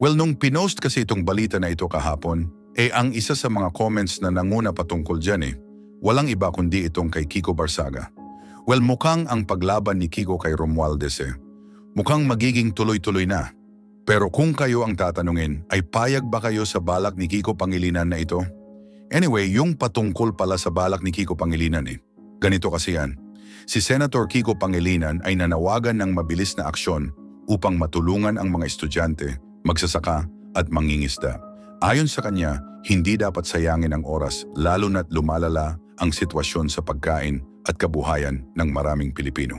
Well, nung pinost kasi itong balita na ito kahapon, ang isa sa mga comments na nanguna patungkol dyan walang iba kundi itong kay Kiko Barsaga. Well, mukhang ang paglaban ni Kiko kay Romualdez mukhang magiging tuloy-tuloy na. Pero kung kayo ang tatanungin, ay payag ba kayo sa balak ni Kiko Pangilinan na ito? Anyway, yung patungkol pala sa balak ni Kiko Pangilinan ganito kasi yan. Si Senator Kiko Pangilinan ay nanawagan ng mabilis na aksyon upang matulungan ang mga estudyante, magsasaka at mangingisda. Ayon sa kanya, hindi dapat sayangin ang oras lalo na't lumalala ang sitwasyon sa pagkain at kabuhayan ng maraming Pilipino.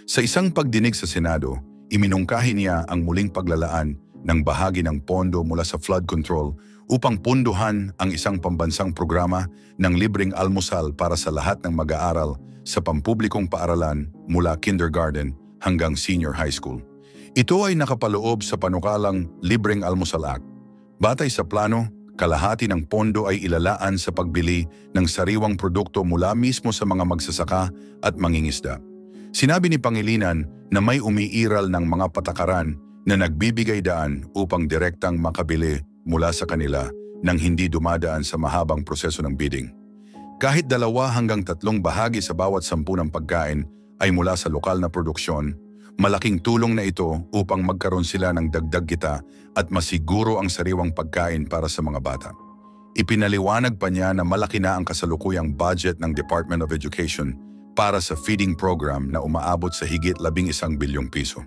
Sa isang pagdinig sa Senado, iminungkahi niya ang muling paglalaan ng bahagi ng pondo mula sa flood control upang punduhan ang isang pambansang programa ng libreng almusal para sa lahat ng mag-aaral sa pampublikong paaralan mula kindergarten hanggang senior high school. Ito ay nakapaloob sa panukalang Libreng Almusal Act. Batay sa plano, kalahati ng pondo ay ilalaan sa pagbili ng sariwang produkto mula mismo sa mga magsasaka at mangingisda. Sinabi ni Pangilinan na may umiiral ng mga patakaran na nagbibigay daan upang direktang makabili mula sa kanila nang hindi dumadaan sa mahabang proseso ng bidding. Kahit 2 hanggang 3 bahagi sa bawat 10 ng pagkain ay mula sa lokal na produksyon, malaking tulong na ito upang magkaroon sila ng dagdag kita at masiguro ang sariwang pagkain para sa mga bata. Ipinaliwanag pa niya na malaki na ang kasalukuyang budget ng Department of Education para sa feeding program na umaabot sa higit 11 bilyong piso.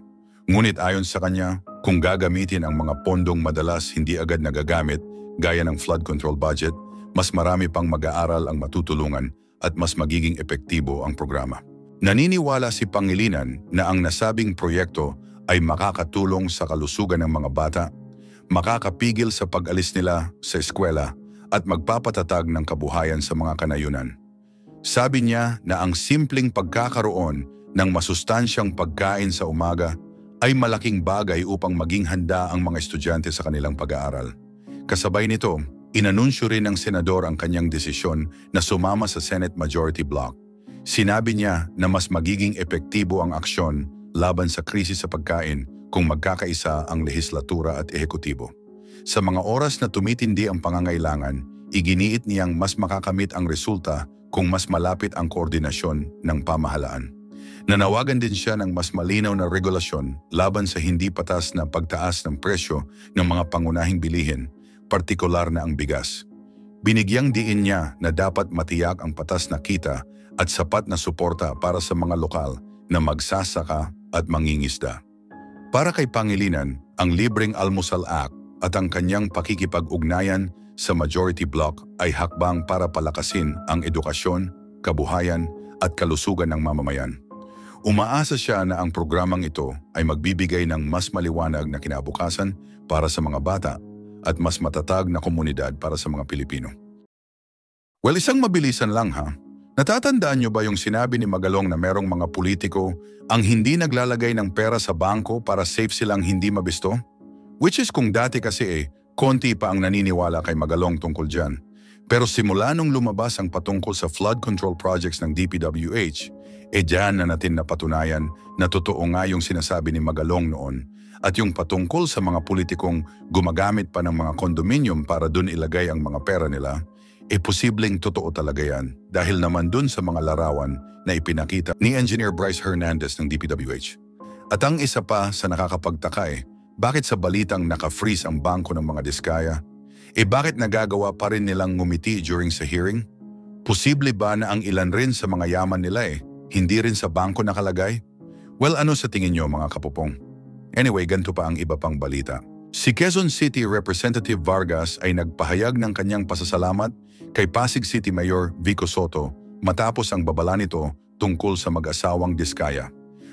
Ngunit ayon sa kanya, kung gagamitin ang mga pondong madalas hindi agad nagagamit gaya ng flood control budget, mas marami pang mag-aaral ang matutulungan at mas magiging epektibo ang programa. Naniniwala si Pangilinan na ang nasabing proyekto ay makakatulong sa kalusugan ng mga bata, makakapigil sa pag-alis nila sa eskwela at magpapatatag ng kabuhayan sa mga kanayunan. Sabi niya na ang simpleng pagkakaroon ng masustansyang pagkain sa umaga ay malaking bagay upang maging handa ang mga estudyante sa kanilang pag-aaral. Kasabay nito, inanunsyo rin ng senador ang kanyang desisyon na sumama sa Senate Majority Bloc. Sinabi niya na mas magiging epektibo ang aksyon laban sa krisis sa pagkain kung magkakaisa ang lehislatura at ehekutibo. Sa mga oras na tumitindi ang pangangailangan, iginiit niyang mas makakamit ang resulta kung mas malapit ang koordinasyon ng pamahalaan. Nanawagan din siya ng mas malinaw na regulasyon laban sa hindi patas na pagtaas ng presyo ng mga pangunahing bilihin, partikular na ang bigas. Binigyang diin niya na dapat matiyak ang patas na kita at sapat na suporta para sa mga lokal na magsasaka at mangingisda. Para kay Pangilinan, ang Libreng Almusal Act at ang kanyang pakikipag-ugnayan sa Majority Bloc ay hakbang para palakasin ang edukasyon, kabuhayan at kalusugan ng mamamayan. Umaasa siya na ang programang ito ay magbibigay ng mas maliwanag na kinabukasan para sa mga bata at mas matatag na komunidad para sa mga Pilipino. Well, isang mabilisan lang Natatandaan niyo ba yung sinabi ni Magalong na merong mga politiko ang hindi naglalagay ng pera sa bangko para safe silang hindi mabisto? Which is kung dati kasi konti pa ang naniniwala kay Magalong tungkol dyan. Pero simula nung lumabas ang patungkol sa flood control projects ng DPWH, dyan na natin napatunayan na totoo nga yung sinasabi ni Magalong noon at yung patungkol sa mga politikong gumagamit pa ng mga condominium para dun ilagay ang mga pera nila, posibleng totoo talaga yan dahil naman dun sa mga larawan na ipinakita ni Engineer Bryce Hernandez ng DPWH. At ang isa pa sa nakakapagtaka bakit sa balitang naka-freeze ang bangko ng mga diskaya? Bakit nagagawa pa rin nilang ngumiti during sa hearing? Posible ba na ang ilan rin sa mga yaman nila hindi rin sa bangko nakalagay? Well, ano sa tingin nyo mga kapupong? Anyway, ganito pa ang iba pang balita. Si Quezon City Representative Vargas ay nagpahayag ng kanyang pasasalamat kay Pasig City Mayor Vico Soto matapos ang babala nito tungkol sa mag-asawang diskaya.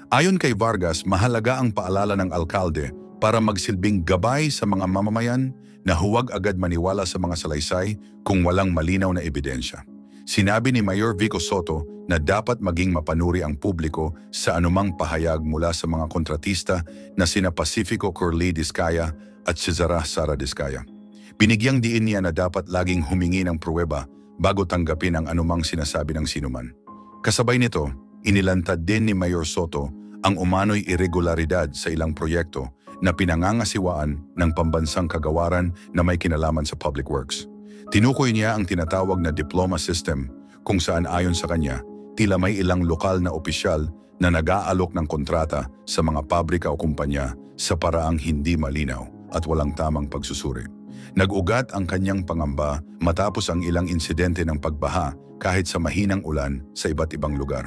Ayon kay Vargas, mahalaga ang paalala ng alkalde para magsilbing gabay sa mga mamamayan na huwag agad maniwala sa mga salaysay kung walang malinaw na ebidensya. Sinabi ni Mayor Vico Soto na dapat maging mapanuri ang publiko sa anumang pahayag mula sa mga kontratista na sina Pacifico Curly Diskaya at Cesara Sara Diskaya. Binigyang diin niya na dapat laging humingi ng pruweba bago tanggapin ang anumang sinasabi ng sinuman. Kasabay nito, inilantad din ni Mayor Soto ang umano'y irregularidad sa ilang proyekto na pinangangasiwaan ng pambansang kagawaran na may kinalaman sa public works. Tinukoy niya ang tinatawag na diploma system kung saan ayon sa kanya, tila may ilang lokal na opisyal na nag-aalok ng kontrata sa mga pabrika o kumpanya sa paraang hindi malinaw at walang tamang pagsusuri. Nag-ugat ang kanyang pangamba matapos ang ilang insidente ng pagbaha kahit sa mahinang ulan sa iba't ibang lugar.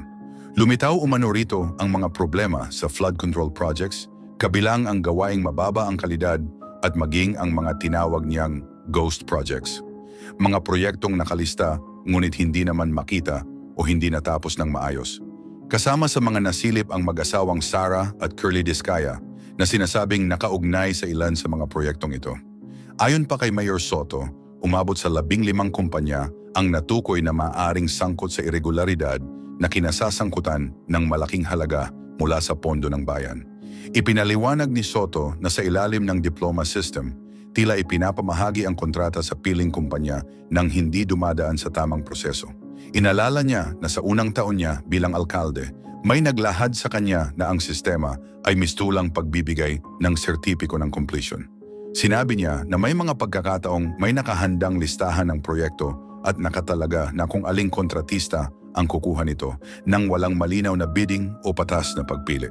Lumitaw umano rito ang mga problema sa flood control projects, kabilang ang gawaing mababa ang kalidad at maging ang mga tinawag niyang ghost projects. Mga proyektong nakalista ngunit hindi naman makita o hindi natapos ng maayos. Kasama sa mga nasilip ang mag-asawang Sara at Curly Discaya na sinasabing nakaugnay sa ilan sa mga proyektong ito. Ayon pa kay Mayor Soto, umabot sa 15 kumpanya ang natukoy na maaring sangkot sa irregularidad na kinasasangkutan ng malaking halaga mula sa pondo ng bayan. Ipinaliwanag ni Soto na sa ilalim ng diploma system, tila ipinapamahagi ang kontrata sa piling kumpanya nang hindi dumadaan sa tamang proseso. Inalala niya na sa unang taon niya bilang alkalde, may naglahad sa kanya na ang sistema ay mistulang pagbibigay ng sertipiko ng completion. Sinabi niya na may mga pagkakataong may nakahandang listahan ng proyekto at nakatalaga na kung aling kontratista ang kukuha nito nang walang malinaw na bidding o patas na pagpili.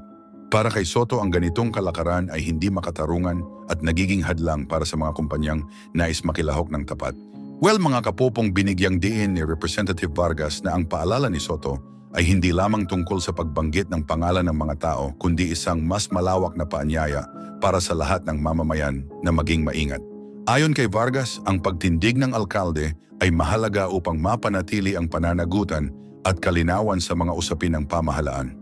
Para kay Soto, ang ganitong kalakaran ay hindi makatarungan at nagiging hadlang para sa mga kumpanyang nais makilahok ng tapat. Well, mga kapopong, binigyang diin ni Representative Vargas na ang paalala ni Soto ay hindi lamang tungkol sa pagbanggit ng pangalan ng mga tao kundi isang mas malawak na paanyaya para sa lahat ng mamamayan na maging maingat. Ayon kay Vargas, ang pagtindig ng alkalde ay mahalaga upang mapanatili ang pananagutan at kalinawan sa mga usapin ng pamahalaan.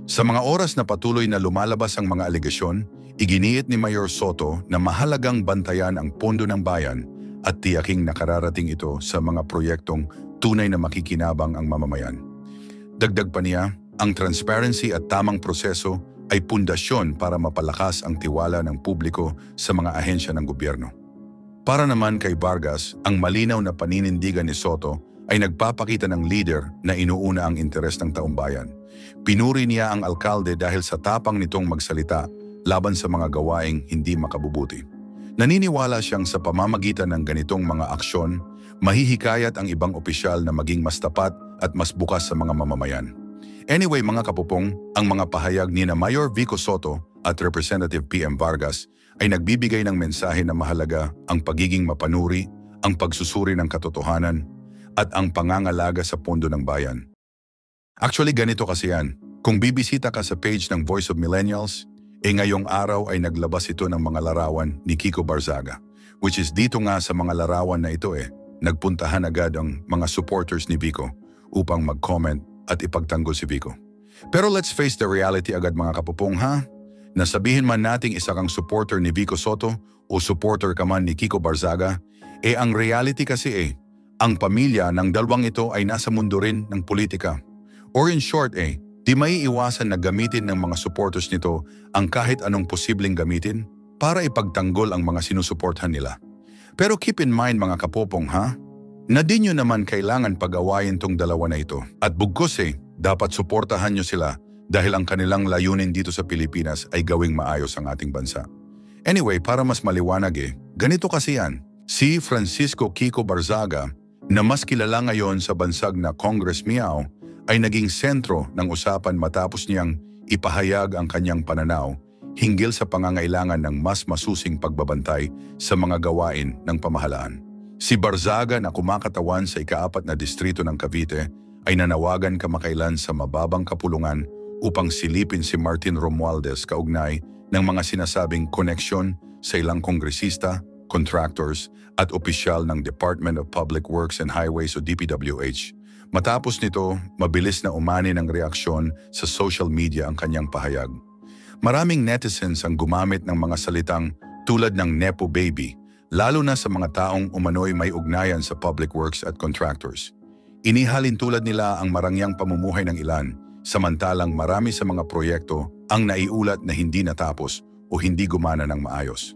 Sa mga oras na patuloy na lumalabas ang mga alegasyon, iginiit ni Mayor Soto na mahalagang bantayan ang pondo ng bayan at tiyaking nakararating ito sa mga proyektong tunay na makikinabang ang mamamayan. Dagdag pa niya, ang transparency at tamang proseso ay pundasyon para mapalakas ang tiwala ng publiko sa mga ahensya ng gobyerno. Para naman kay Vargas, ang malinaw na paninindigan ni Soto ay nagpapakita ng leader na inuuna ang interes ng taong bayan. Pinuri niya ang alkalde dahil sa tapang nitong magsalita laban sa mga gawaing hindi makabubuti. Naniniwala siyang sa pamamagitan ng ganitong mga aksyon, mahihikayat ang ibang opisyal na maging mas tapat at mas bukas sa mga mamamayan. Anyway, mga kapupong, ang mga pahayag ni na Mayor Vico Soto at Representative PM Vargas ay nagbibigay ng mensahe na mahalaga ang pagiging mapanuri, ang pagsusuri ng katotohanan, at ang pangangalaga sa pondo ng bayan. Actually, ganito kasi yan. Kung bibisita ka sa page ng Voice of Millennials, ngayong araw ay naglabas ito ng mga larawan ni Kiko Barzaga, which is dito nga sa mga larawan na ito nagpuntahan agad ang mga supporters ni Vico upang mag-comment at ipagtanggol si Vico. Pero let's face the reality agad, mga kapupong, ha? Nasabihin man nating isa kang supporter ni Vico Soto o supporter ka man ni Kiko Barzaga, ang reality kasi ang pamilya ng dalawang ito ay nasa mundo rin ng politika. Or in short di may iwasan na gamitin ng mga supporters nito ang kahit anong posibleng gamitin para ipagtanggol ang mga sinusuporthan nila. Pero keep in mind, mga kapopong, ha? Na di nyo naman kailangan pag-awayin tong dalawa na ito. At bugkos dapat suportahan nyo sila dahil ang kanilang layunin dito sa Pilipinas ay gawing maayos ang ating bansa. Anyway, para mas maliwanag ganito kasi yan. Si Francisco Kiko Barzaga, na mas kilala ngayon sa bansag na Congress Miao, ay naging sentro ng usapan matapos niyang ipahayag ang kanyang pananaw hinggil sa pangangailangan ng mas masusing pagbabantay sa mga gawain ng pamahalaan. Si Barzaga, na kumakatawan sa ika-4 na distrito ng Cavite, ay nanawagan kamakailan sa mababang kapulungan upang silipin si Martin Romualdez kaugnay ng mga sinasabing koneksyon sa ilang kongresista, contractors at opisyal ng Department of Public Works and Highways o DPWH. Matapos nito, mabilis na umani ng reaksyon sa social media ang kanyang pahayag. Maraming netizens ang gumamit ng mga salitang tulad ng Nepo Baby, lalo na sa mga taong umano'y may ugnayan sa public works at contractors. Inihalin tulad nila ang marangyang pamumuhay ng ilan, samantalang marami sa mga proyekto ang naiulat na hindi natapos o hindi gumana ng maayos.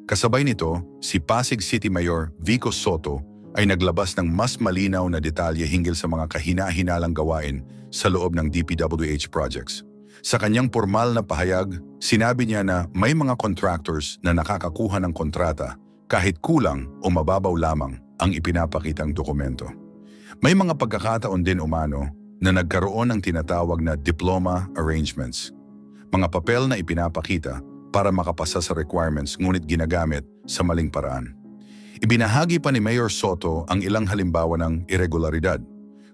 Kasabay nito, si Pasig City Mayor Vico Soto ay naglabas ng mas malinaw na detalye hinggil sa mga kahina-hinalang gawain sa loob ng DPWH projects. Sa kanyang formal na pahayag, sinabi niya na may mga contractors na nakakakuha ng kontrata kahit kulang o mababaw lamang ang ipinapakitang dokumento. May mga pagkakataon din umano na nagkaroon ng tinatawag na diploma arrangements, mga papel na ipinapakita para makapasa sa requirements ngunit ginagamit sa maling paraan. Ibinahagi pa ni Mayor Soto ang ilang halimbawa ng irregularidad.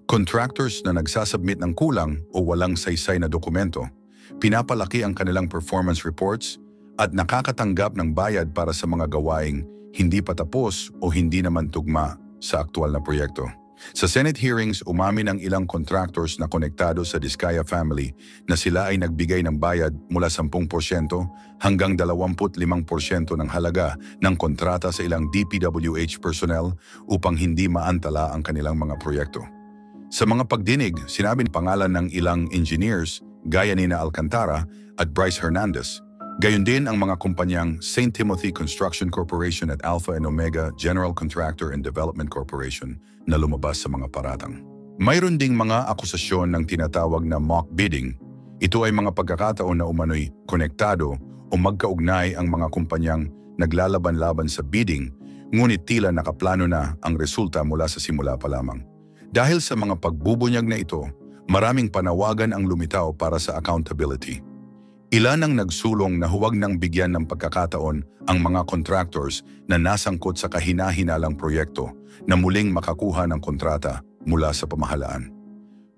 Contractors na nagsasubmit ng kulang o walang saysay na dokumento, pinapalaki ang kanilang performance reports at nakakatanggap ng bayad para sa mga gawaing hindi pa tapos o hindi naman tugma sa aktual na proyekto. Sa Senate hearings, umamin ang ilang contractors na konektado sa Diskaya family na sila ay nagbigay ng bayad mula 10% hanggang 25% ng halaga ng kontrata sa ilang DPWH personnel upang hindi maantala ang kanilang mga proyekto. Sa mga pagdinig, sinabi ng pangalan ng ilang engineers gaya ni Alcantara at Bryce Hernandez. Gayon din ang mga kumpanyang St. Timothy Construction Corporation at Alpha and Omega General Contractor and Development Corporation na lumabas sa mga paratang. Mayroon ding mga akusasyon ng tinatawag na mock bidding. Ito ay mga pagkakataon na umano'y konektado o magkaugnay ang mga kumpanyang naglalaban-laban sa bidding, ngunit tila nakaplano na ang resulta mula sa simula pa lamang. Dahil sa mga pagbubunyag na ito, maraming panawagan ang lumitaw para sa accountability. Ilan ang nagsulong na huwag nang bigyan ng pagkakataon ang mga contractors na nasangkot sa kahina-hinalang proyekto na muling makakuha ng kontrata mula sa pamahalaan.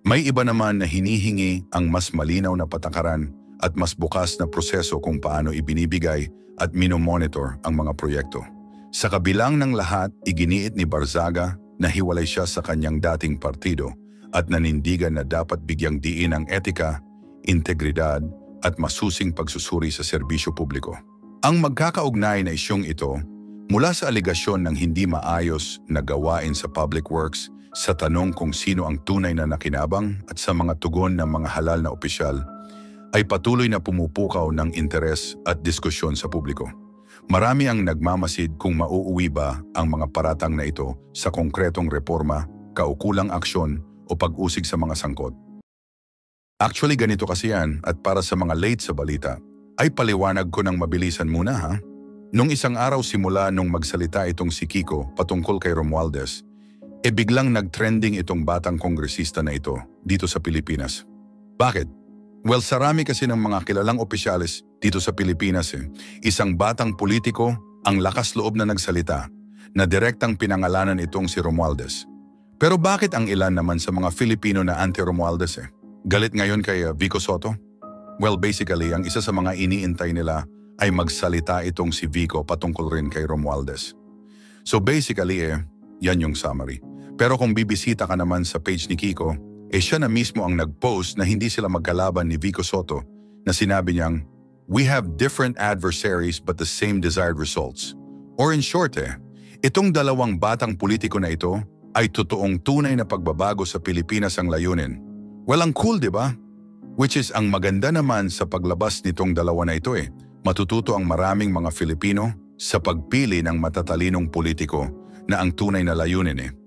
May iba naman na hinihingi ang mas malinaw na patakaran at mas bukas na proseso kung paano ibinibigay at minomonitor ang mga proyekto. Sa kabilang ng lahat, iginiit ni Barzaga na hiwalay siya sa kanyang dating partido at nanindigan na dapat bigyang diin ang etika, integridad, at masusing pagsusuri sa serbisyo publiko. Ang magkakaugnay na isyong ito, mula sa aligasyon ng hindi maayos na gawain sa public works, sa tanong kung sino ang tunay na nakinabang at sa mga tugon ng mga halal na opisyal, ay patuloy na pumupukaw ng interes at diskusyon sa publiko. Marami ang nagmamasid kung mauuwi ba ang mga paratang na ito sa konkretong reforma, kaukulang aksyon o pag-usig sa mga sangkot. Actually, ganito kasi yan at para sa mga late sa balita, ay paliwanag ko ng mabilisan muna ha. Nung isang araw simula nung magsalita itong si Kiko patungkol kay Romualdez, biglang nag-trending itong batang kongresista na ito dito sa Pilipinas. Bakit? Well, sarami kasi ng mga kilalang opisyalis dito sa Pilipinas isang batang politiko ang lakas loob na nagsalita na direktang pinangalanan itong si Romualdez. Pero bakit ang ilan naman sa mga Filipino na anti-Romualdez galit ngayon kay Vico Soto? Well, basically, ang isa sa mga iniintay nila ay magsalita itong si Vico patungkol rin kay Romualdez. So basically, yan yung summary. Pero kung bibisita ka naman sa page ni Kiko, siya na mismo ang nag-post na hindi sila magkalaban ni Vico Soto na sinabi niyang, "We have different adversaries but the same desired results." Or in short, itong dalawang batang politiko na ito ay totoong tunay na pagbabago sa Pilipinas ang layunin. Well, ang cool, di ba? Which is ang maganda naman sa paglabas nitong dalawa na ito matututo ang maraming mga Filipino sa pagpili ng matatalinong politiko na ang tunay na layunin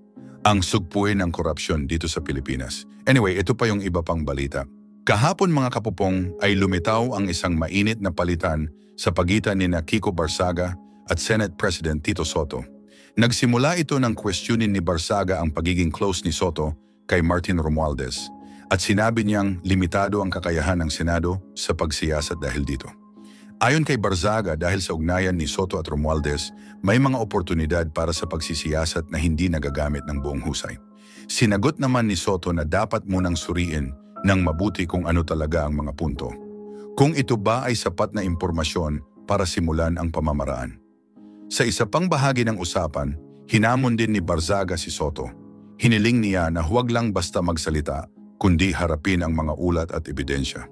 ang sugpuin ng korupsyon dito sa Pilipinas. Anyway, ito pa yung iba pang balita. Kahapon mga kapupong ay lumitaw ang isang mainit na palitan sa pagitan ni Kiko Barzaga at Senate President Tito Soto. Nagsimula ito ng questionin ni Barzaga ang pagiging close ni Soto kay Martin Romualdez. At sinabi niyang limitado ang kakayahan ng Senado sa pagsiyasat dahil dito. Ayon kay Barzaga, dahil sa ugnayan ni Soto at Romualdez, may mga oportunidad para sa pagsisiyasat na hindi nagagamit ng buong husay. Sinagot naman ni Soto na dapat munang suriin ng mabuti kung ano talaga ang mga punto. Kung ito ba ay sapat na impormasyon para simulan ang pamamaraan. Sa isa pang bahagi ng usapan, hinamon din ni Barzaga si Soto. Hiniling niya na huwag lang basta magsalita, kundi harapin ang mga ulat at ebidensya.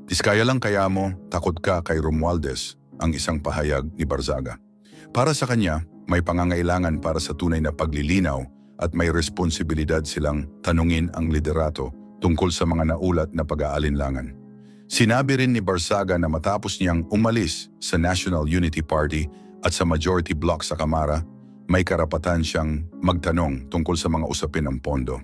Diskaya lang kaya mo, takot ka kay Romualdez, ang isang pahayag ni Barzaga. Para sa kanya, may pangangailangan para sa tunay na paglilinaw at may responsibilidad silang tanungin ang liderato tungkol sa mga naulat na pag-aalinlangan. Sinabi rin ni Barzaga na matapos niyang umalis sa National Unity Party at sa majority bloc sa Kamara, may karapatan siyang magtanong tungkol sa mga usapin ng pondo.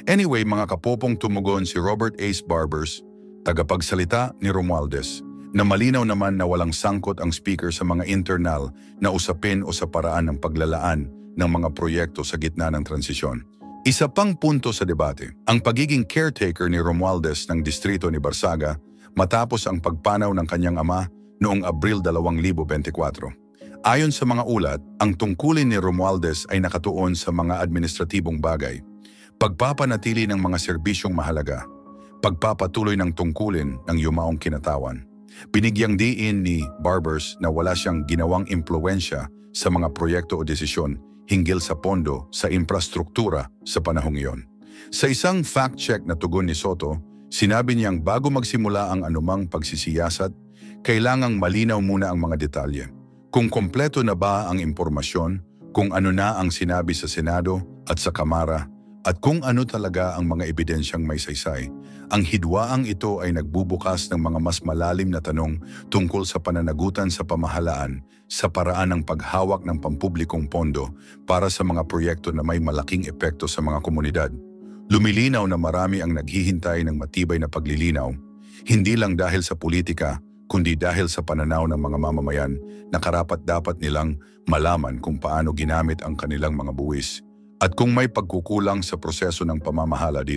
Anyway, mga kapopong, tumugon si Robert Ace Barbers tagapagsalita ni Romualdez, na malinaw naman na walang sangkot ang speaker sa mga internal na usapin o sa paraan ng paglalaan ng mga proyekto sa gitna ng transisyon. Isa pang punto sa debate, ang pagiging caretaker ni Romualdez ng distrito ni Barsaga matapos ang pagpanaw ng kanyang ama noong Abril 2024. Ayon sa mga ulat, ang tungkulin ni Romualdez ay nakatuon sa mga administratibong bagay, pagpapanatili ng mga serbisyong mahalaga, pagpapatuloy ng tungkulin ng yumaong kinatawan. Binigyang diin ni Barbers na wala siyang ginawang impluwensya sa mga proyekto o desisyon hinggil sa pondo sa infrastruktura sa panahong iyon. Sa isang fact-check na tugon ni Soto, sinabi niyang bago magsimula ang anumang pagsisiyasat, kailangang malinaw muna ang mga detalye. Kung kompleto na ba ang impormasyon, kung ano na ang sinabi sa Senado at sa Kamara, at kung ano talaga ang mga ebidensyang may saysay. Ang hidwaang ito ay nagbubukas ng mga mas malalim na tanong tungkol sa pananagutan sa pamahalaan sa paraan ng paghawak ng pampublikong pondo para sa mga proyekto na may malaking epekto sa mga komunidad. Lumilinaw na marami ang naghihintay ng matibay na paglilinaw, hindi lang dahil sa politika, kundi dahil sa pananaw ng mga mamamayan na karapat-dapat nilang malaman kung paano ginamit ang kanilang mga buwis at kung may pagkukulang sa proseso ng pamamahala dito.